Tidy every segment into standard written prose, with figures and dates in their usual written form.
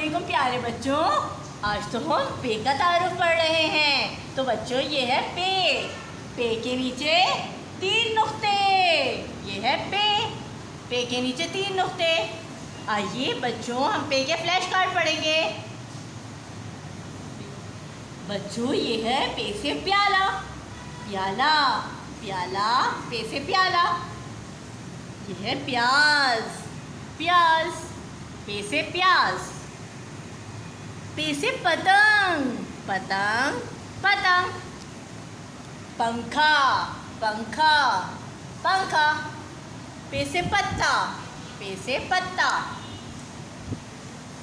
अस्सलामुअलैकुम प्यारे बच्चों। आज तो हम पे का तारुफ पढ़ रहे हैं। तो बच्चों ये है पे। पे के नीचे 3 नुक्ते। ये है पे। पे के नीचे 3 नुक्ते। आइए बच्चों हम पे के फ्लैश कार्ड पढ़ेंगे। बच्चों ये है पे से प्याला। प्याला प्याला पे से प्याला। ये है प्याज। प्याज पे से प्याज। पे से पतंग। पतंग पतंग। पंखा पंखा पंखा। पे से पत्ता। पे से पत्ता।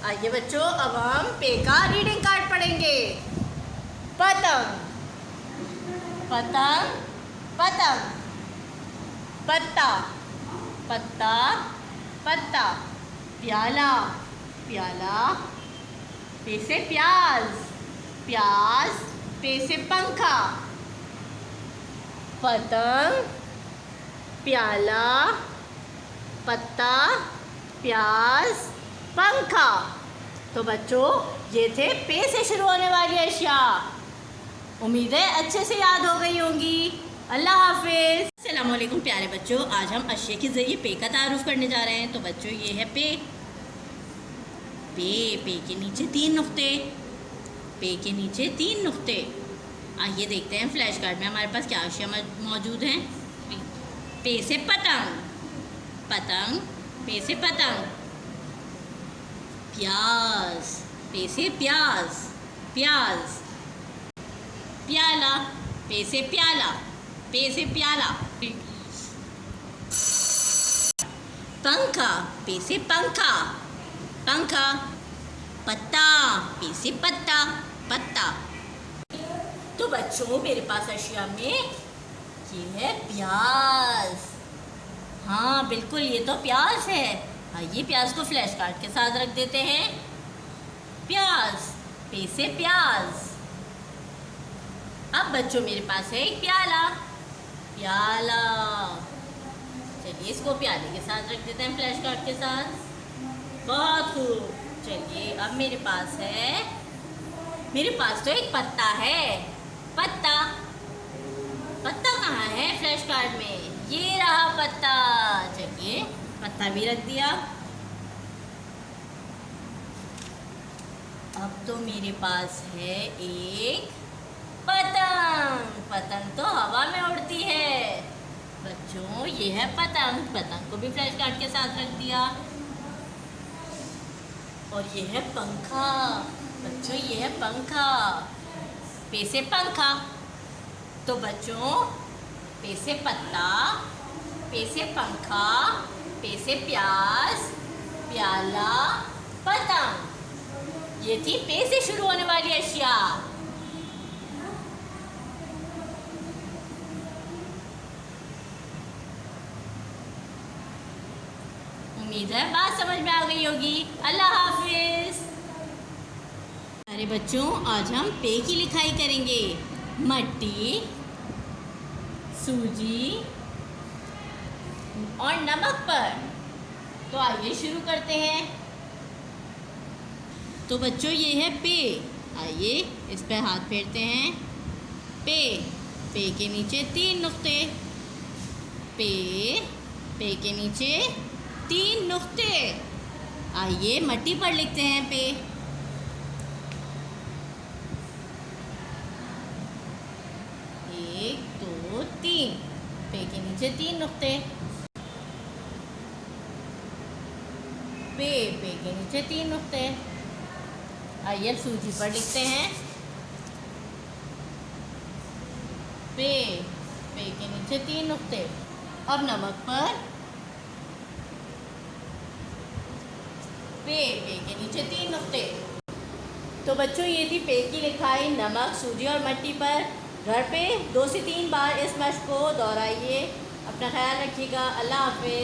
आइए बच्चों अब हम पे का रीडिंग कार्ड पढ़ेंगे। पतंग पतंग पतंग। पत्ता पत्ता पत्ता। प्याला प्याला पे से प्याज। प्याज पे से पंखा। पतंग प्याला पत्ता प्याज पंखा। तो बच्चों ये थे पे से शुरू होने वाली अशिया। उम्मीद है अच्छे से याद हो गई होंगी। अल्लाह हाफिज़। अस्सलामुअलैकुम प्यारे बच्चों, आज हम अशिया के ज़रिए पे का तारुफ करने जा रहे हैं। तो बच्चों ये है पे। पे पे के नीचे 3 नुक्ते। पे के नीचे 3 नुक्ते। आइए देखते हैं फ्लैश कार्ड में हमारे पास क्या अशिया मौजूद हैं। पे से पतंग। पतंग पे से पतंग। प्याज पे से प्याज। प्याज। प्याला पे से प्याला। पे से प्याला। पंखा पे से पंखा। पंखा। पत्ता पे से पत्ता। पत्ता। तो बच्चों मेरे पास अशिया में ये है प्याज। हाँ बिल्कुल ये तो प्याज है। आइए प्याज को फ्लैश कार्ड के साथ रख देते हैं। प्याज पे से प्याज। अब बच्चों मेरे पास है एक प्याला। प्याला। चलिए इसको प्याले के साथ रख देते हैं फ्लैश कार्ड के साथ। बहुत खूब। चलिए अब मेरे पास तो एक पत्ता है। पत्ता। पत्ता कहाँ है फ्लैश कार्ड में? ये रहा पत्ता। चलिए पत्ता भी रख दिया। अब तो मेरे पास है एक पतंग। पतंग तो हवा में उड़ती है। बच्चों ये है पतंग। पतंग को भी फ्लैश कार्ड के साथ रख दिया। और ये है पंखा। बच्चों ये है पंखा। पे से पंखा। तो बच्चों पे से पत्ता। पे से पंखा। पे से प्याज। प्याला पतंग। ये थी पे से शुरू होने वाली अशिया। उम्मीद है बात समझ में आ गई होगी। अल्लाह हाफिज़। अरे बच्चों आज हम पे की लिखाई करेंगे। मट्टी सूजी और नमक पर। तो आइए शुरू करते हैं। तो बच्चों ये है पे। आइए इस पे हाथ फेरते हैं। पे पे के नीचे 3 नुक्ते। पे पे के नीचे 3 नुक्ते। आइए मट्टी पर लिखते हैं पे। 1 2 3। पे के नीचे 3 नुक्ते। पे पे के नीचे 3 नुक्ते। आइए अब सूजी पर लिखते हैं। पे पे के नीचे 3 नुक्ते। अब नमक पर। पे पे के नीचे 3 नुक्ते। तो बच्चों ये थी पे की लिखाई नमक सूजी और मट्टी पर। घर पे 2 से 3 बार इस मशक को दोहराइए। अपना ख्याल रखिएगा। अल्लाह हाफिज़।